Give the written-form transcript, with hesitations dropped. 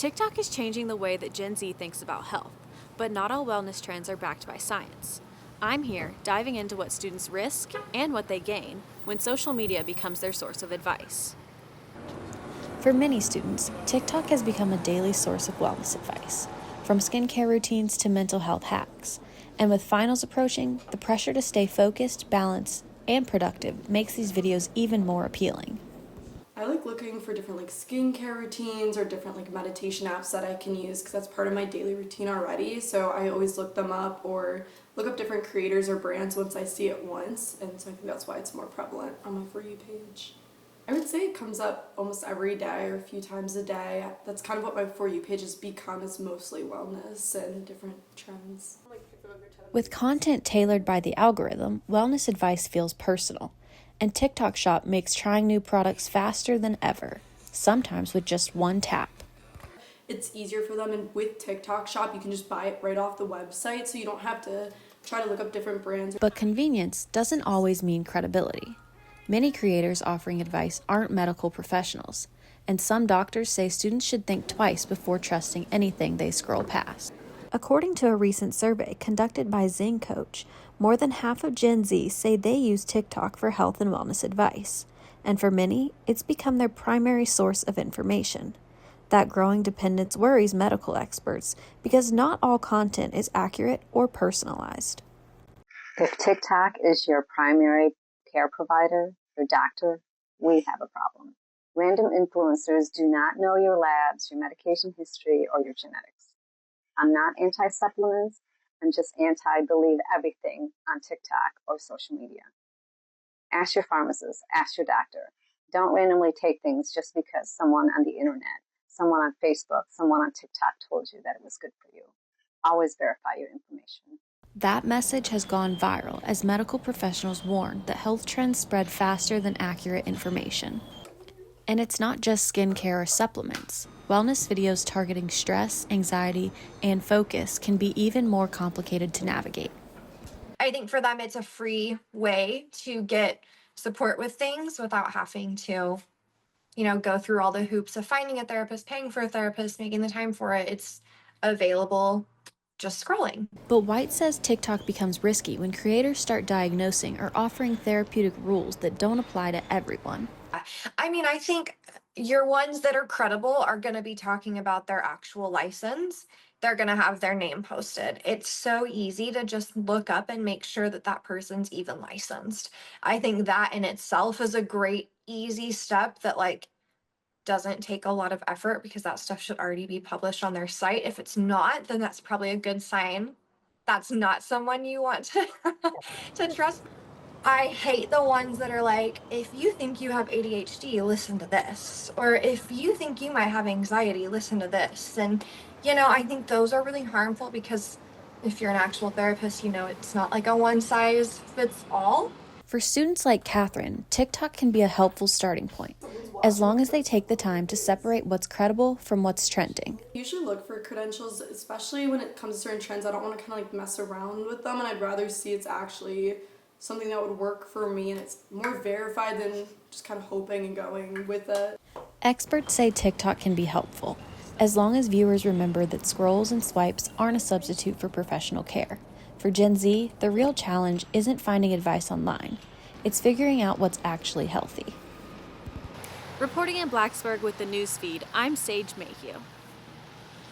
TikTok is changing the way that Gen Z thinks about health, but not all wellness trends are backed by science. I'm here diving into what students risk and what they gain when social media becomes their source of advice. For many students, TikTok has become a daily source of wellness advice, from skincare routines to mental health hacks. And with finals approaching, the pressure to stay focused, balanced, and productive makes these videos even more appealing. I like looking for different skincare routines or different meditation apps that I can use because that's part of my daily routine already. So I always look them up or look up different creators or brands once I see it once. And so I think that's why it's more prevalent on my For You page. I would say it comes up almost every day or a few times a day. That's kind of what my For You page has become, is mostly wellness and different trends. With content tailored by the algorithm, wellness advice feels personal. And TikTok Shop makes trying new products faster than ever, sometimes with just one tap. It's easier for them, and with TikTok Shop, you can just buy it right off the website, so you don't have to try to look up different brands. But convenience doesn't always mean credibility. Many creators offering advice aren't medical professionals, and some doctors say students should think twice before trusting anything they scroll past. According to a recent survey conducted by Zing Coach, more than half of Gen Z say they use TikTok for health and wellness advice, and for many, it's become their primary source of information. That growing dependence worries medical experts because not all content is accurate or personalized. If TikTok is your primary care provider, your doctor, we have a problem. Random influencers do not know your labs, your medication history, or your genetics. I'm not anti-supplements. I'm just anti-believe everything on TikTok or social media. Ask your pharmacist, ask your doctor. Don't randomly take things just because someone on the internet, someone on Facebook, someone on TikTok told you that it was good for you. Always verify your information. That message has gone viral as medical professionals warn that health trends spread faster than accurate information. And it's not just skincare or supplements. Wellness videos targeting stress, anxiety, and focus can be even more complicated to navigate. I think for them, it's a free way to get support with things without having to, go through all the hoops of finding a therapist, paying for a therapist, making the time for it. It's available just scrolling. But White says TikTok becomes risky when creators start diagnosing or offering therapeutic rules that don't apply to everyone. I think your ones that are credible are going to be talking about their actual license. They're going to have their name posted. It's so easy to just look up and make sure that that person's even licensed. I think that in itself is a great, easy step that doesn't take a lot of effort because that stuff should already be published on their site. If it's not, then that's probably a good sign. That's not someone you want to, to trust. I hate the ones that are like, if you think you have ADHD, listen to this. Or if you think you might have anxiety, listen to this. And, I think those are really harmful because if you're an actual therapist, it's not like a one size fits all. For students like Catherine, TikTok can be a helpful starting point, as long as they take the time to separate what's credible from what's trending. I usually look for credentials, especially when it comes to certain trends. I don't want to kind of mess around with them, and I'd rather see it's actually something that would work for me and it's more verified than just kind of hoping and going with it. Experts say TikTok can be helpful, as long as viewers remember that scrolls and swipes aren't a substitute for professional care. For Gen Z, the real challenge isn't finding advice online. It's figuring out what's actually healthy. Reporting in Blacksburg with the Newsfeed, I'm Sage Mayhew.